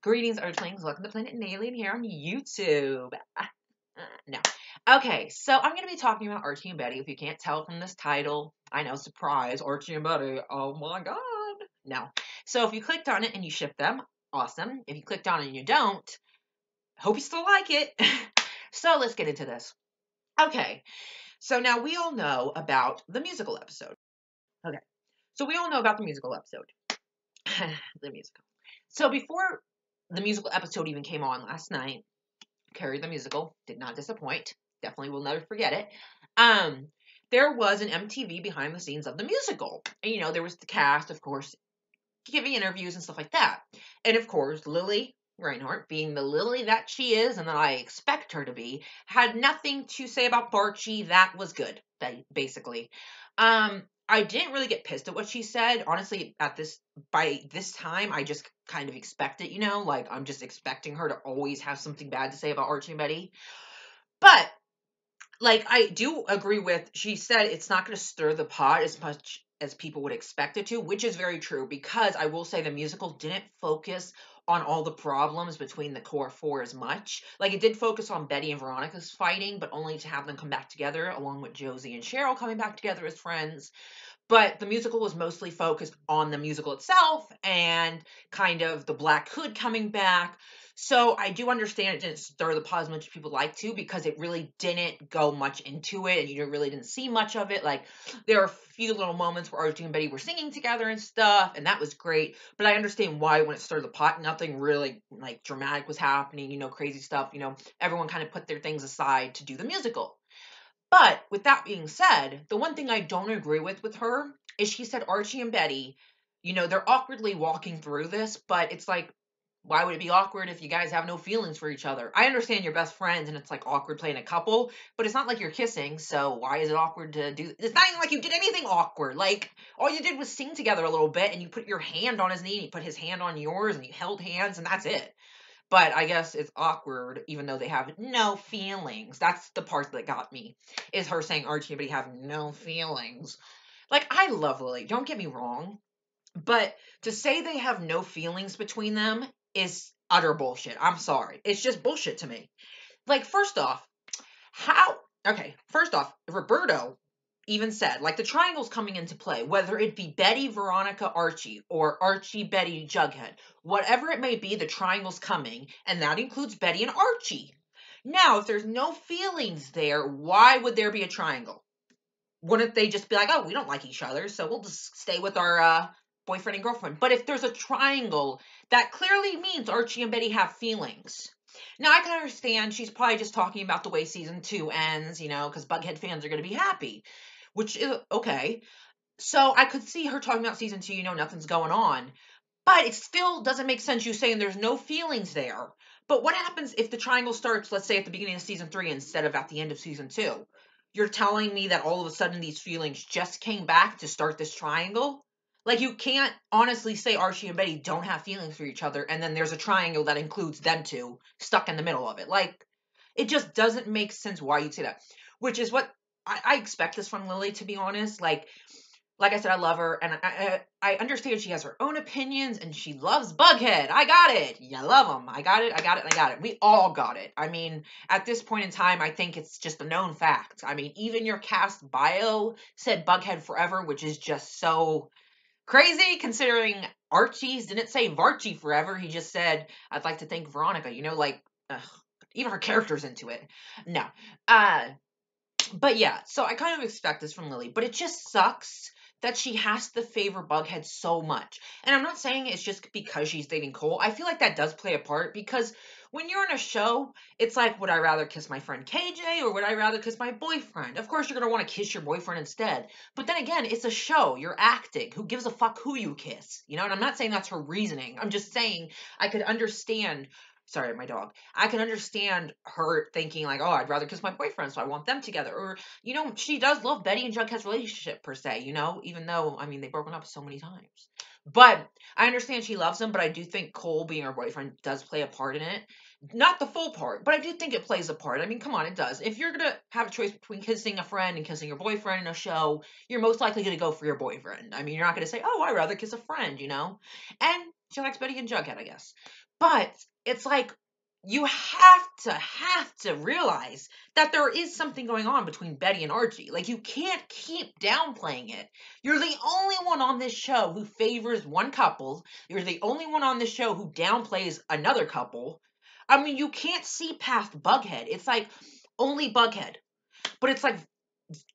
Greetings, Earthlings. Welcome to Planet and Alien here on YouTube. No. Okay, so I'm going to be talking about Archie and Betty. If you can't tell from this title, I know, surprise, Archie and Betty. Oh my god. No. So if you clicked on it and you ship them, awesome. If you clicked on it and you don't, hope you still like it. So let's get into this. Okay, so now we all know about the musical episode. Okay, so we all know about the musical episode. The musical. So before the musical episode even came on last night, Carrie the musical did not disappoint. Definitely will never forget it. There was an MTV behind the scenes of the musical. And there was the cast, of course, giving interviews and stuff like that. And of course, Lily Reinhardt, being the Lily that she is and that I expect her to be, had nothing to say about Barchi. That was good, basically. I didn't really get pissed at what she said. Honestly, by this time, I just kind of expect it, like I'm just expecting her to always have something bad to say about Archie and Betty. But like I do agree with, she said it's not going to stir the pot as much as people would expect it to, which is very true, because I will say the musical didn't focus on all the problems between the core four as much. Like, it did focus on Betty and Veronica's fighting, but only to have them come back together, along with Josie and Cheryl coming back together as friends. But the musical was mostly focused on the musical itself and kind of the Black Hood coming back. So I do understand it didn't stir the pot as much as people like to, because it really didn't go much into it and you really didn't see much of it. Like, there are a few little moments where Archie and Betty were singing together and stuff, and that was great. But I understand why when it stirred the pot, nothing really like dramatic was happening, crazy stuff. Everyone kind of put their things aside to do the musical. But with that being said, the one thing I don't agree with her is she said Archie and Betty, they're awkwardly walking through this, but it's like, why would it be awkward if you guys have no feelings for each other? I understand you're best friends and it's like awkward playing a couple, but it's not like you're kissing, so why is it awkward to do? It's not even like you did anything awkward. Like, all you did was sing together a little bit and you put your hand on his knee and you put his hand on yours and you held hands and that's it. But I guess it's awkward, even though they have no feelings. That's the part that got me, is her saying Archie and Betty have no feelings. Like, I love Lily, don't get me wrong, but to say they have no feelings between them is utter bullshit. I'm sorry. It's just bullshit to me. Like, first off, Roberto even said, like, the triangle's coming into play, whether it be Betty, Veronica, Archie, or Archie, Betty, Jughead. Whatever it may be, the triangle's coming, and that includes Betty and Archie. Now, if there's no feelings there, why would there be a triangle? Wouldn't they just be like, oh, we don't like each other, so we'll just stay with our boyfriend and girlfriend? But if there's a triangle, that clearly means Archie and Betty have feelings. Now, I can understand she's probably just talking about the way season 2 ends, because Bughead fans are going to be happy, which is okay. So I could see her talking about season 2, nothing's going on. But it still doesn't make sense you saying there's no feelings there. But what happens if the triangle starts, let's say, at the beginning of season 3 instead of at the end of season 2? You're telling me that all of a sudden these feelings just came back to start this triangle? Like, you can't honestly say Archie and Betty don't have feelings for each other, and then there's a triangle that includes them two stuck in the middle of it. Like, it just doesn't make sense why you'd say that. Which is what I expect this from Lily, to be honest. Like I said, I love her, and I understand she has her own opinions, and she loves Bughead. I got it. You love him. I got it. We all got it. I mean, at this point in time, I think it's just a known fact. I mean, even your cast bio said Bughead forever, which is just so crazy, considering Archie's didn't say Varchi forever. He just said, I'd like to thank Veronica. Ugh, even her character's into it. No. But yeah, so I kind of expect this from Lily, but it just sucks that she has to favor Bughead so much. And I'm not saying it's just because she's dating Cole. I feel like that does play a part, because when you're in a show, it's like, would I rather kiss my friend KJ or would I rather kiss my boyfriend? Of course, you're going to want to kiss your boyfriend instead. But then again, it's a show. You're acting. Who gives a fuck who you kiss? And I'm not saying that's her reasoning. I'm just saying I could understand. Sorry, my dog. I can understand her thinking like, oh, I'd rather kiss my boyfriend, so I want them together. Or, she does love Betty and Jughead's relationship, per se, even though, I mean, they've broken up so many times. But I understand she loves him, but I do think Cole being her boyfriend does play a part in it. Not the full part, but I do think it plays a part. I mean, come on, it does. If you're going to have a choice between kissing a friend and kissing your boyfriend in a show, you're most likely going to go for your boyfriend. I mean, you're not going to say, oh, I'd rather kiss a friend, And She likes Betty and Jughead, I guess. But it's like you have to realize that there is something going on between Betty and Archie. Like you can't keep downplaying it. You're the only one on this show who favors one couple. You're the only one on this show who downplays another couple. I mean, you can't see past Bughead. It's like only Bughead. But it's like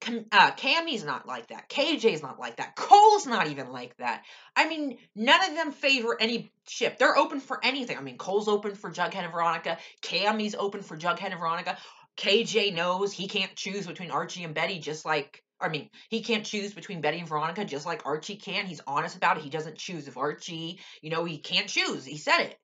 Cammy's not like that. KJ's not like that. Cole's not even like that. I mean, none of them favor any ship. They're open for anything. I mean, Cole's open for Jughead and Veronica. Cammy's open for Jughead and Veronica. KJ knows he can't choose between Archie and Betty, just like, I mean, he can't choose between Betty and Veronica, just like Archie can. He's honest about it. He doesn't choose if Archie, he can't choose. He said it.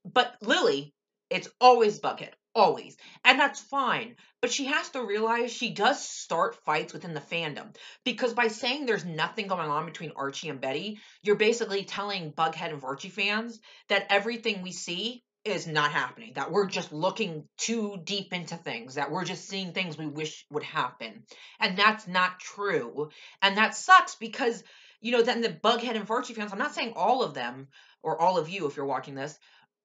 But Lily, it's always Bucket. Always. And that's fine. But she has to realize she does start fights within the fandom. Because by saying there's nothing going on between Archie and Betty, you're basically telling Bughead and Archie fans that everything we see is not happening. That we're just looking too deep into things. That we're just seeing things we wish would happen. And that's not true. And that sucks because, then the Bughead and Archie fans, I'm not saying all of them, or all of you if you're watching this,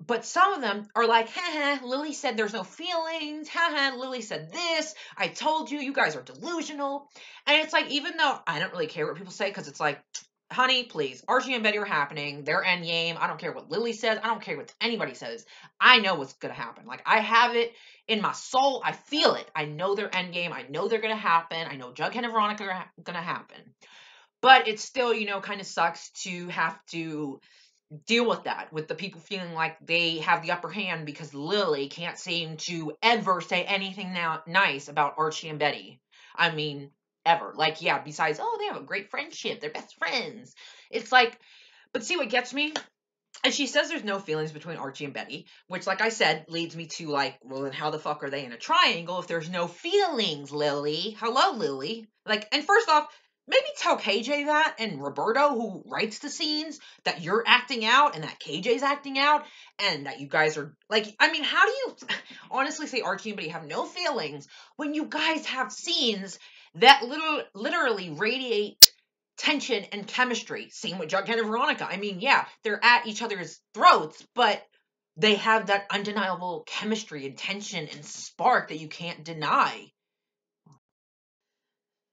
but some of them are like, haha, Lily said there's no feelings. Haha, Lily said this. I told you, you guys are delusional. And it's like, even though I don't really care what people say, because it's like, honey, please, Archie and Betty are happening. They're endgame. I don't care what Lily says. I don't care what anybody says. I know what's going to happen. Like, I have it in my soul. I feel it. I know they're endgame. I know they're going to happen. I know Jughead and Veronica are going to happen. But it still, kind of sucks to have to deal with that, with the people feeling like they have the upper hand because Lily can't seem to ever say anything now nice about Archie and Betty. I mean, ever. Like, yeah, besides, oh, they have a great friendship. They're best friends. It's like, but see what gets me? And she says there's no feelings between Archie and Betty, which, like I said, leads me to, like, well, then how the fuck are they in a triangle if there's no feelings, Lily? Hello, Lily. Like, and first off, maybe tell KJ that and Roberto, who writes the scenes, that you're acting out and that KJ's acting out and that you guys are, like, I mean, how do you honestly say Archie and Betty have no feelings when you guys have scenes that literally radiate tension and chemistry? Same with Jughead and Veronica. I mean, yeah, they're at each other's throats, but they have that undeniable chemistry and tension and spark that you can't deny.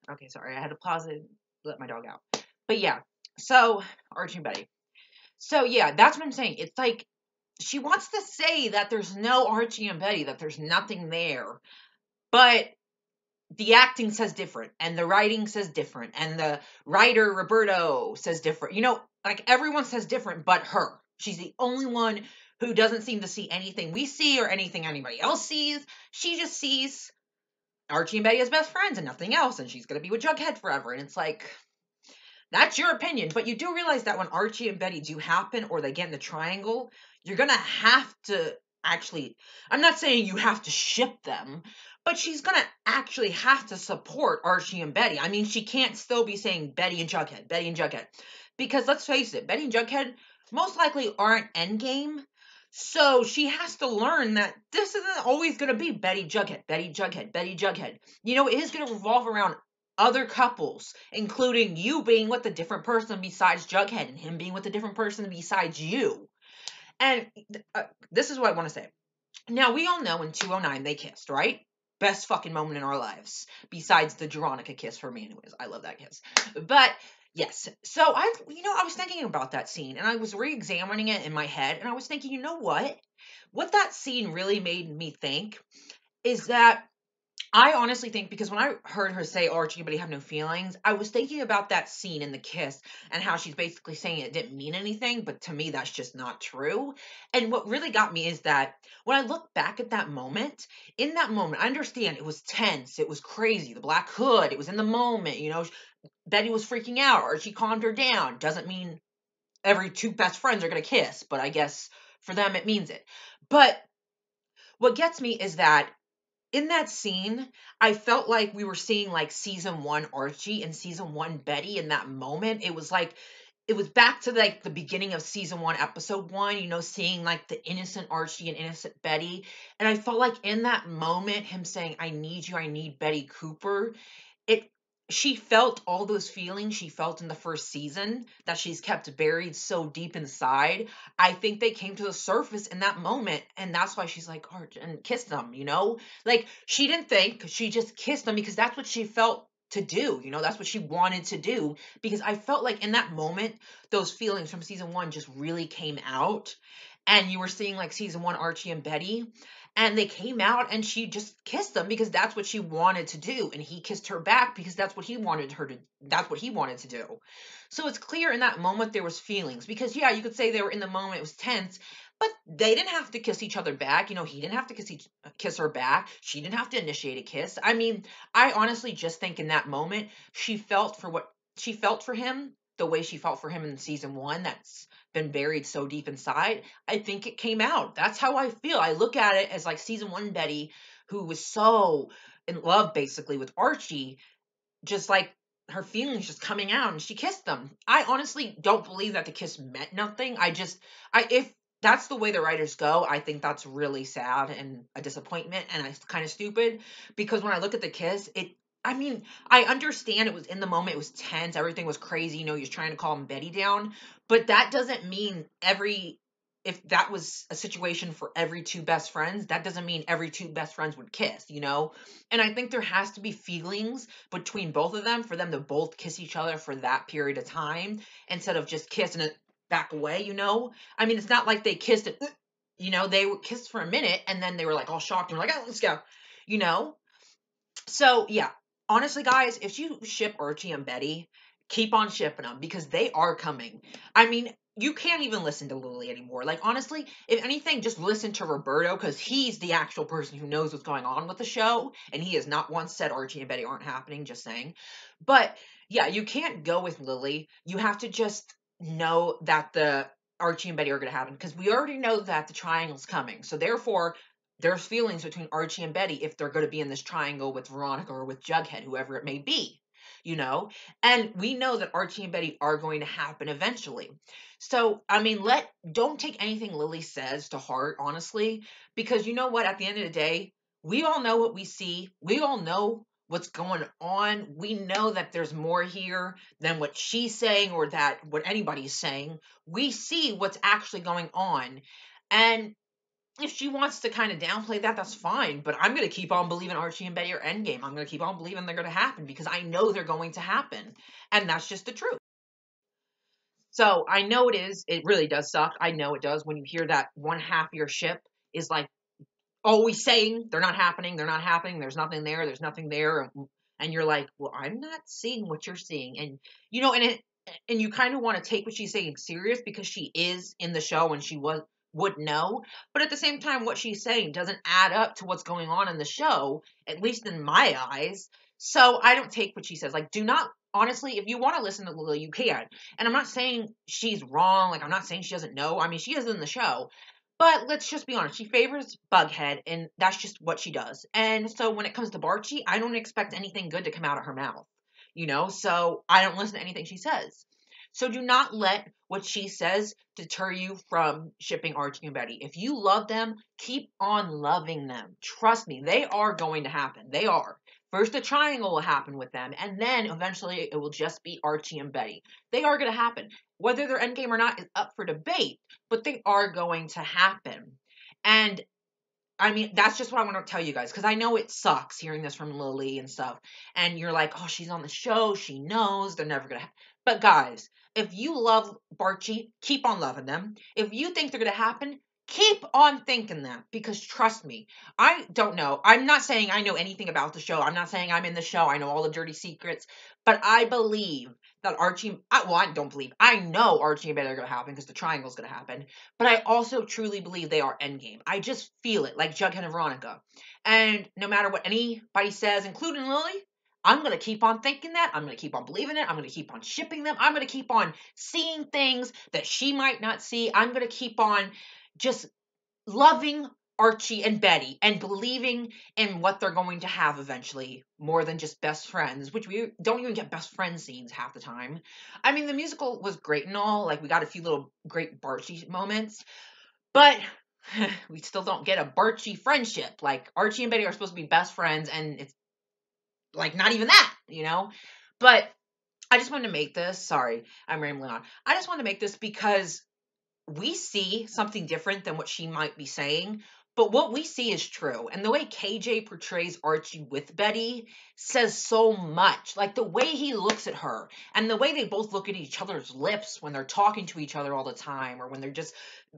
Okay, sorry, I had to pause it, let my dog out. But yeah, so Archie and Betty. So yeah, that's what I'm saying. It's like she wants to say that there's no Archie and Betty, that there's nothing there, but the acting says different and the writing says different and the writer Roberto says different. Like everyone says different but her. She's the only one who doesn't seem to see anything we see or anything anybody else sees. She just sees Archie and Betty as best friends and nothing else, and she's going to be with Jughead forever. And it's like, that's your opinion, but you do realize that when Archie and Betty do happen or they get in the triangle, you're going to have to actually, I'm not saying you have to ship them, but she's going to actually have to support Archie and Betty. I mean, she can't still be saying Betty and Jughead, Betty and Jughead. Because let's face it, Betty and Jughead most likely aren't endgame. So she has to learn that this isn't always going to be Betty Jughead, Betty Jughead, Betty Jughead. It is going to revolve around other couples, including you being with a different person besides Jughead and him being with a different person besides you. And this is what I want to say. Now, we all know in 209 they kissed, right? Best fucking moment in our lives. Besides the Veronica kiss for me, anyways. I love that kiss. But, yes. So, I was thinking about that scene, and I was re-examining it in my head, and I was thinking, you know what? What that scene really made me think is that I honestly think, because when I heard her say, Archie, but he have no feelings, I was thinking about that scene in the kiss and how she's basically saying it didn't mean anything, but to me, that's just not true. And what really got me is that when I look back at that moment, in that moment, I understand it was tense, it was crazy, the black hood, it was in the moment, Betty was freaking out, Archie calmed her down. Doesn't mean every two best friends are going to kiss, but I guess for them it means it. But what gets me is that in that scene, I felt like we were seeing like season 1 Archie and season 1 Betty in that moment. It was like, it was back to like the beginning of season 1, episode 1, seeing like the innocent Archie and innocent Betty. And I felt like in that moment, him saying, I need you, I need Betty Cooper, it she felt all those feelings she felt in the first season that she's kept buried so deep inside. I think they came to the surface in that moment, and that's why she's like, Arch, and kissed them, you know? Like, she didn't think, she just kissed them because that's what she felt to do, you know? That's what she wanted to do. Because I felt like in that moment, those feelings from season one just really came out. And you were seeing like season one Archie and Betty, and they came out and she just kissed them because that's what she wanted to do, and he kissed her back because that's what he wanted to do. So it's clear in that moment there was feelings, because yeah, you could say they were in the moment, it was tense, but they didn't have to kiss each other back. You know, he didn't have to kiss her back, she didn't have to initiate a kiss. I mean, I honestly just think in that moment she felt for what she felt for him, the way she felt for him in season one, that's been buried so deep inside. I think it came out. That's how I feel. I look at it as like season one Betty, who was so in love basically with Archie, just like her feelings just coming out, and she kissed them. I honestly don't believe that the kiss meant nothing. If that's the way the writers go, I think that's really sad and a disappointment, and it's kind of stupid, because when I look at the kiss, I mean, I understand it was in the moment, it was tense, everything was crazy, you know, he was trying to calm Betty down, but that doesn't mean if that was a situation for every two best friends, that doesn't mean every two best friends would kiss, you know? And I think there has to be feelings between both of them for them to both kiss each other for that period of time, instead of just kissing it back away, you know? I mean, it's not like they kissed it, you know, they were kissed for a minute and then they were like all shocked and were like, oh, let's go, you know? So yeah, honestly, guys, if you ship Archie and Betty, keep on shipping them because they are coming. I mean, you can't even listen to Lily anymore. Like, honestly, if anything, just listen to Roberto, because he's the actual person who knows what's going on with the show, and he has not once said Archie and Betty aren't happening. Just saying. But yeah, you can't go with Lily. You have to just know that the Archie and Betty are going to happen, because we already know that the triangle's coming. So therefore, there's feelings between Archie and Betty if they're going to be in this triangle with Veronica or with Jughead, whoever it may be, you know? And we know that Archie and Betty are going to happen eventually. So, I mean, don't take anything Lily says to heart, honestly, because you know what? At the end of the day, we all know what we see. We all know what's going on. We know that there's more here than what she's saying or that what anybody's saying. We see what's actually going on. And if she wants to kind of downplay that, that's fine. But I'm going to keep on believing Archie and Betty are endgame. I'm going to keep on believing they're going to happen because I know they're going to happen. And that's just the truth. So I know it is. It really does suck. I know it does when you hear that one half of your ship is like always saying they're not happening. They're not happening. There's nothing there. There's nothing there. And you're like, well, I'm not seeing what you're seeing. And, you know, and you kind of want to take what she's saying serious because she is in the show and would know. But at the same time, what she's saying doesn't add up to what's going on in the show, at least in my eyes. So I don't take what she says. Like, do not, honestly, if you want to listen to Lily, you can. And I'm not saying she's wrong. Like, I'm not saying she doesn't know. I mean, she is in the show. But let's just be honest. She favors Bughead, and that's just what she does. And so when it comes to Barchi, I don't expect anything good to come out of her mouth. You know, so I don't listen to anything she says. So do not let what she says deter you from shipping Archie and Betty. If you love them, keep on loving them. Trust me, they are going to happen. They are. First, the triangle will happen with them, and then eventually it will just be Archie and Betty. They are going to happen. Whether they're endgame or not is up for debate, but they are going to happen. And I mean, that's just what I want to tell you guys, because I know it sucks hearing this from Lily and stuff. And you're like, oh, she's on the show. She knows they're never going to. But guys, if you love Barchi, keep on loving them. If you think they're going to happen, keep on thinking that. Because trust me, I don't know. I'm not saying I know anything about the show. I'm not saying I'm in the show. I know all the dirty secrets. But I believe that I don't believe. I know Archie and Betty are going to happen because the triangle's going to happen. But I also truly believe they are endgame. I just feel it, like Jughead and Veronica. And no matter what anybody says, including Lily, I'm going to keep on thinking that. I'm going to keep on believing it. I'm going to keep on shipping them. I'm going to keep on seeing things that she might not see. I'm going to keep on just loving Archie and Betty and believing in what they're going to have eventually, more than just best friends, which we don't even get best friend scenes half the time. I mean, the musical was great and all, like we got a few little great Barchi moments, but we still don't get a Barchi friendship. Like Archie and Betty are supposed to be best friends, and it's like not even that, you know? But I just wanted to make this. Sorry, I'm rambling on. I just wanted to make this because we see something different than what she might be saying, but what we see is true. And the way KJ portrays Archie with Betty says so much. Like the way he looks at her and the way they both look at each other's lips when they're talking to each other all the time or when they're just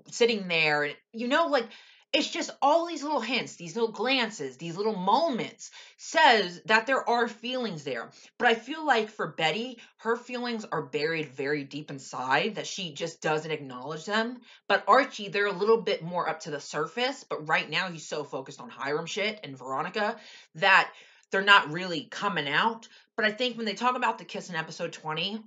sitting there. Like it's just all these little hints, these little glances, these little moments says that there are feelings there. But I feel like for Betty, her feelings are buried very deep inside that she just doesn't acknowledge them. But Archie, they're a little bit more up to the surface. But right now, he's so focused on Hiram shit and Veronica that they're not really coming out. But I think when they talk about the kiss in episode 20,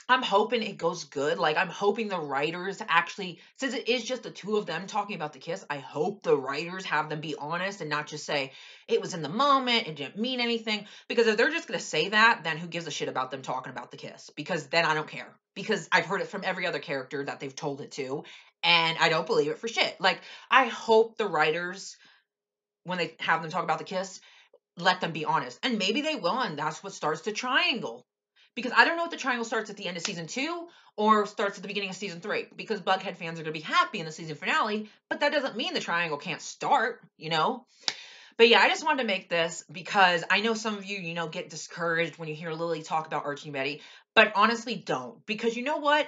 I'm hoping it goes good. Like, I'm hoping the writers actually, since it is just the two of them talking about the kiss, I hope the writers have them be honest and not just say, it was in the moment, it didn't mean anything. Because if they're just going to say that, then who gives a shit about them talking about the kiss? Because then I don't care. Because I've heard it from every other character that they've told it to, and I don't believe it for shit. Like, I hope the writers, when they have them talk about the kiss, let them be honest. And maybe they will, and that's what starts the triangle. Because I don't know if the triangle starts at the end of season 2 or starts at the beginning of season 3. Because Bughead fans are going to be happy in the season finale, but that doesn't mean the triangle can't start, you know? But yeah, I just wanted to make this because I know some of you, get discouraged when you hear Lily talk about Archie and Betty. But honestly, don't. Because you know what?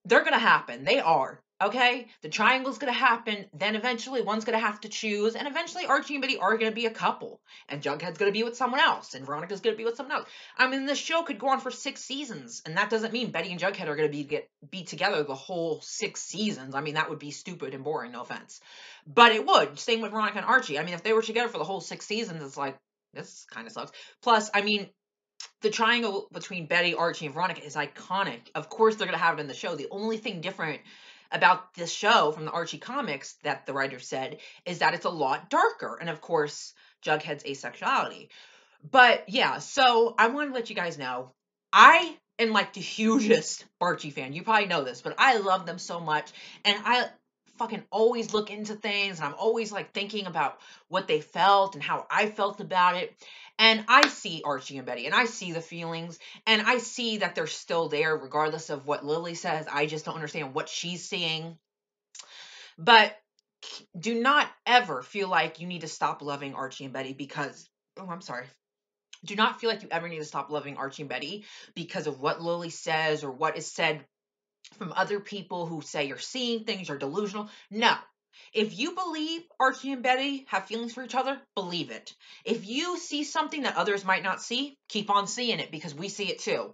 They're going to happen. They are. Okay? The triangle's going to happen. Then eventually one's going to have to choose. And eventually Archie and Betty are going to be a couple. And Jughead's going to be with someone else. And Veronica's going to be with someone else. I mean, this show could go on for 6 seasons. And that doesn't mean Betty and Jughead are going to be together the whole 6 seasons. I mean, that would be stupid and boring. No offense. But it would. Same with Veronica and Archie. I mean, if they were together for the whole 6 seasons, it's like, this kind of sucks. Plus, I mean, the triangle between Betty, Archie, and Veronica is iconic. Of course, they're going to have it in the show. The only thing different about this show from the Archie comics that the writer said is that it's a lot darker. And of course, Jughead's asexuality. But yeah, so I want to let you guys know I am like the hugest Archie fan. You probably know this, but I love them so much. And I fucking always look into things and I'm always like thinking about what they felt and how I felt about it. And I see Archie and Betty and I see the feelings and I see that they're still there regardless of what Lily says. I just don't understand what she's seeing. But do not ever feel like you need to stop loving Archie and Betty because, oh, I'm sorry. Do not feel like you ever need to stop loving Archie and Betty because of what Lily says or what is said from other people who say you're seeing things, you're delusional. No. If you believe Archie and Betty have feelings for each other, believe it. If you see something that others might not see, keep on seeing it because we see it too.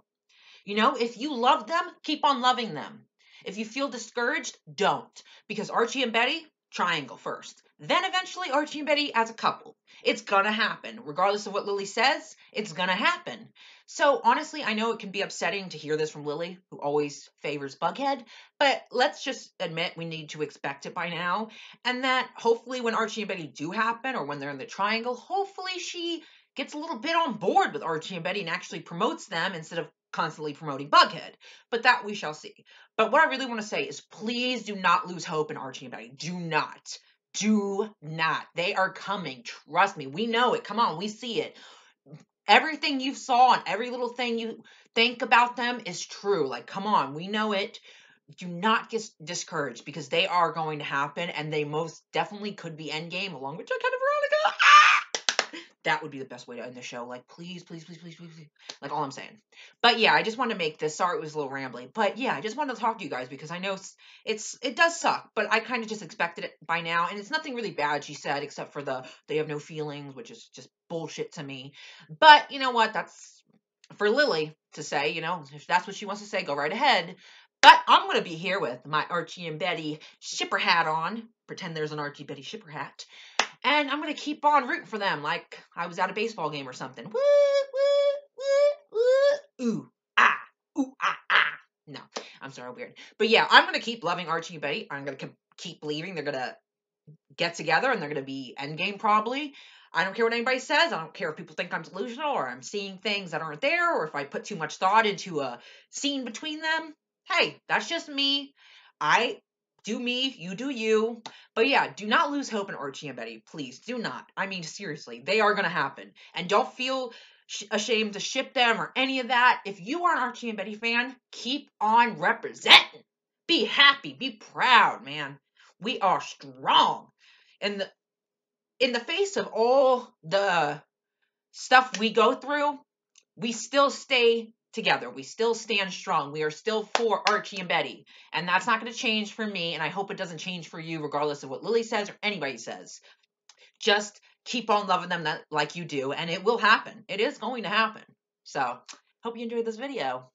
If you love them, keep on loving them. If you feel discouraged, don't. Because Archie and Betty, triangle first. Then eventually Archie and Betty as a couple. It's gonna happen. Regardless of what Lily says, it's gonna happen. So honestly, I know it can be upsetting to hear this from Lily, who always favors Bughead, but let's just admit we need to expect it by now. And that hopefully when Archie and Betty do happen, or when they're in the triangle, hopefully she gets a little bit on board with Archie and Betty and actually promotes them instead of constantly promoting Bughead. But that we shall see. But what I really want to say is please do not lose hope in Archie and Betty. Do not. Do not. They are coming. Trust me. We know it. Come on. We see it. Everything you saw and every little thing you think about them is true. Like, come on. We know it. Do not get discouraged because they are going to happen and they most definitely could be endgame along with Jughead and Veronica. That would be the best way to end the show. Like, please, please, please, please, please, please. Like, all I'm saying. But yeah, I just wanted to make this. Sorry, it was a little rambly. But yeah, I just wanted to talk to you guys because I know it does suck. But I kind of just expected it by now. And it's nothing really bad, she said, except for they have no feelings, which is just bullshit to me. But you know what? That's for Lily to say, if that's what she wants to say, go right ahead. But I'm going to be here with my Archie and Betty shipper hat on. Pretend there's an Archie Betty shipper hat. And I'm going to keep on rooting for them like I was at a baseball game or something. Woo, woo, woo, woo. Ooh, ah. No, I'm sorry, weird. But yeah, I'm going to keep loving Archie and Betty. I'm going to keep believing they're going to get together and they're going to be endgame probably. I don't care what anybody says. I don't care if people think I'm delusional or I'm seeing things that aren't there or if I put too much thought into a scene between them. Hey, that's just me. I do me, you do you. But yeah, do not lose hope in Archie and Betty. Please, do not. I mean, seriously, they are going to happen. And don't feel ashamed to ship them or any of that. If you are an Archie and Betty fan, keep on representing. Be happy, be proud, man. We are strong. And in the face of all the stuff we go through, we still stay together. We still stand strong. We are still for Archie and Betty. And that's not going to change for me. And I hope it doesn't change for you, regardless of what Lily says or anybody says. Just keep on loving them like you do. And it will happen. It is going to happen. So, hope you enjoyed this video.